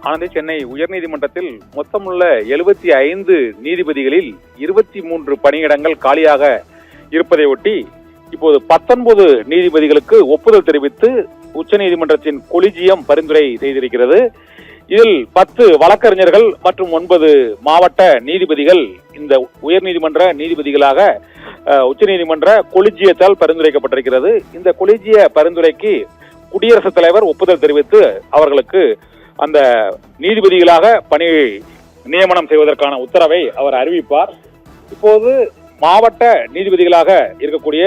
ஆனந்தி, சென்னை உயர்நீதிமன்றத்தில் மொத்தமுள்ள 75 நீதிபதிகளில் 23 பணியிடங்கள் காலியாக இருப்பதை ஒட்டி இப்போது 19 நீதிபதிகளுக்கு ஒப்புதல் தெரிவித்து உச்சநீதிமன்றத்தின் கொலிஜியம் பரிந்துரை செய்திருக்கிறது. இதில் 10 வழக்கறிஞர்கள் மற்றும் 9 மாவட்ட நீதிபதிகள் இந்த உயர்நீதிமன்ற நீதிபதிகளாக உச்சநீதிமன்ற கொலிஜியத்தால் பரிந்துரைக்கப்பட்டிருக்கிறது. இந்த கொலிஜிய பரிந்துரைக்கு குடியரசுத் தலைவர் ஒப்புதல் தெரிவித்து அவர்களுக்கு அந்த நீதிபதிகளாக பணி நியமனம் செய்வதற்கான உத்தரவை அவர் அறிவிப்பார். இப்போது மாவட்ட நீதிபதிகளாக இருக்கக்கூடிய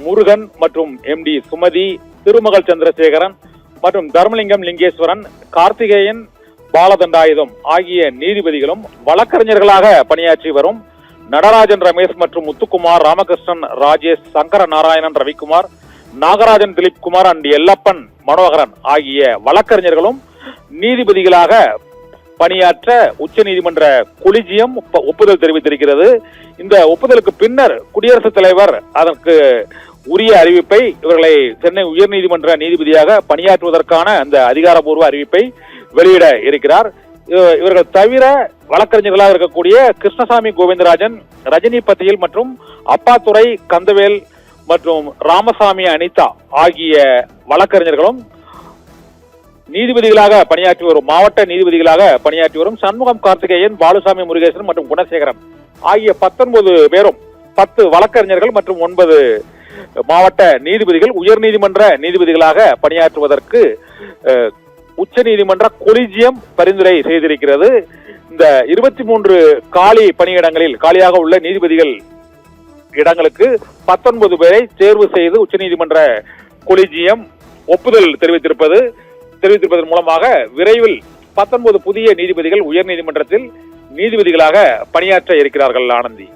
முருகன் மற்றும் MD சுமதி, திருமகள் சந்திரசேகரன் மற்றும் தர்மலிங்கம் லிங்கேஸ்வரன், கார்த்திகேயன் பாலதண்டாயுதம் ஆகிய நீதிபதிகளும் வழக்கறிஞர்களாக பணியாற்றி வரும் நடராஜன் ரமேஷ் மற்றும் முத்துக்குமார், ராமகிருஷ்ணன் ராஜேஷ், சங்கர நாராயணன் ரவிக்குமார், நாகராஜன் திலீப்குமார் அண்ட் எல்லப்பன் மனோகரன் ஆகிய வழக்கறிஞர்களும் நீதிபதிகளாக பணியாற்ற உச்ச நீதிமன்ற கொலிஜியம் ஒப்புதல் தெரிவித்திருக்கிறது. இந்த ஒப்புதலுக்கு பின்னர் குடியரசுத் தலைவர் அதற்கு உரிய அறிவிப்பை, இவர்களை சென்னை உயர்நீதிமன்ற நீதிபதியாக பணியாற்றுவதற்கான அந்த அதிகாரப்பூர்வ அறிவிப்பை வெளியிட இருக்கிறார். இவர்கள் தவிர வழக்கறிஞர்களாக இருக்கக்கூடிய கிருஷ்ணசாமி கோவிந்தராஜன், ரஜினி பத்தியில் மற்றும் அப்பாத்துரை கந்தவேல் மற்றும் ராமசாமி அனிதா ஆகிய வழக்கறிஞர்களும் நீதிபதிகளாக பணியாற்றி வரும் மாவட்ட நீதிபதிகளாக பணியாற்றி வரும் சண்முகம் கார்த்திகேயன், பாலுசாமி முருகேசன் மற்றும் குணசேகரன் ஆகிய 19 பேரும் 10 வழக்கறிஞர்கள் மற்றும் 9 மாவட்ட நீதிபதிகள் உயர்நீதிமன்ற நீதிபதிகளாக பணியாற்றுவதற்கு உச்ச நீதிமன்ற கொலிஜியம் பரிந்துரை செய்திருக்கிறது. இந்த 23 காலி பணியிடங்களில் காலியாக உள்ள நீதிபதிகள் இடங்களுக்கு 19 பேரை தேர்வு செய்து உச்சநீதிமன்ற கொலிஜியம் ஒப்புதல் தெரிவித்திருப்பதன் மூலமாக விரைவில் 19 புதிய நீதிபதிகள் உயர்நீதிமன்றத்தில் நீதிபதிகளாக பணியாற்ற இருக்கிறார்கள். ஆனந்தி.